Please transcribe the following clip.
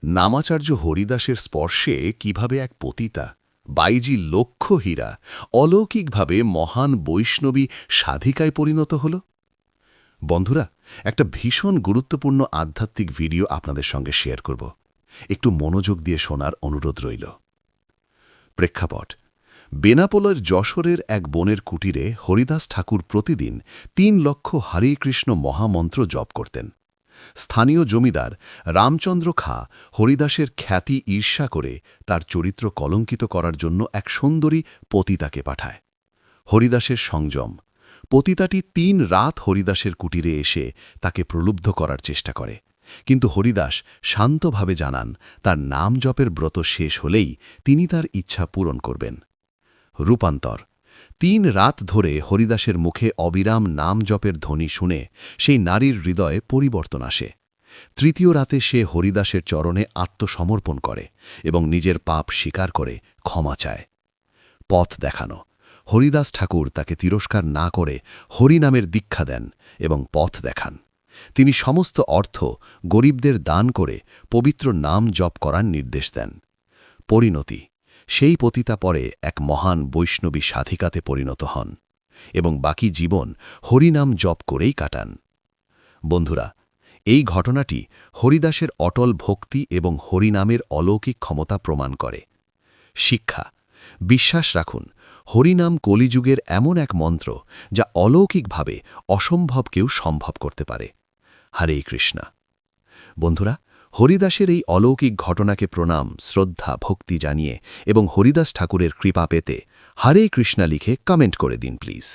নামাচার্য হরিদাসের স্পর্শে কিভাবে এক পতিতা বাইজি লক্ষ হীরা অলৌকিকভাবে মহান বৈষ্ণবী সাধিকায় পরিণত হল। বন্ধুরা, একটা ভীষণ গুরুত্বপূর্ণ আধ্যাত্মিক ভিডিও আপনাদের সঙ্গে শেয়ার করব। একটু মনোযোগ দিয়ে শোনার অনুরোধ রইল। প্রেক্ষাপট: বেনাপোলের যশোরের এক বনের কুটিরে হরিদাস ঠাকুর প্রতিদিন ৩ লক্ষ হরে কৃষ্ণ মহামন্ত্র জপ করতেন। স্থানীয় জমিদার রামচন্দ্র খাঁ হরিদাসের খ্যাতি ঈর্ষা করে তার চরিত্র কলঙ্কিত করার জন্য এক সুন্দরী পতিতাকে পাঠায়। হরিদাসের সংযম: পতিতাটি ৩ রাত হরিদাসের কুটিরে এসে তাকে প্রলুব্ধ করার চেষ্টা করে, কিন্তু হরিদাস শান্তভাবে জানান তার নাম জপের ব্রত শেষ হলেই তিনি তার ইচ্ছা পূরণ করবেন। রূপান্তর: ৩ রাত ধরে হরিদাসের মুখে অবিরাম নাম জপের ধ্বনি শুনে সেই নারীর হৃদয়ে পরিবর্তন আসে। ৩য় রাতে সে হরিদাসের চরণে আত্মসমর্পণ করে এবং নিজের পাপ স্বীকার করে ক্ষমা চায়। পথ দেখানো: হরিদাস ঠাকুর তাকে তিরস্কার না করে হরিনামের দীক্ষা দেন এবং পথ দেখান। তিনি সমস্ত অর্থ গরিবদের দান করে পবিত্র নাম জপ করার নির্দেশ দেন। পরিণতি: সেই পতিতা পরে এক মহান বৈষ্ণবী সাধিকাতে পরিণত হন এবং বাকি জীবন হরিনাম জপ করেই কাটান। বন্ধুরা, এই ঘটনাটি হরিদাসের অটল ভক্তি এবং হরিনামের অলৌকিক ক্ষমতা প্রমাণ করে। শিক্ষা: বিশ্বাস রাখুন, হরিনাম কলিযুগের এমন এক মন্ত্র যা অলৌকিকভাবে অসম্ভবকেও সম্ভব করতে পারে। হরে কৃষ্ণা। বন্ধুরা, হরিদাসের এই অলৌকিক ঘটনাকে প্রণাম, শ্রদ্ধা, ভক্তি জানিয়ে এবং হরিদাস ঠাকুরের কৃপা পেতে হরে কৃষ্ণা লিখে কমেন্ট করে দিন প্লিজ।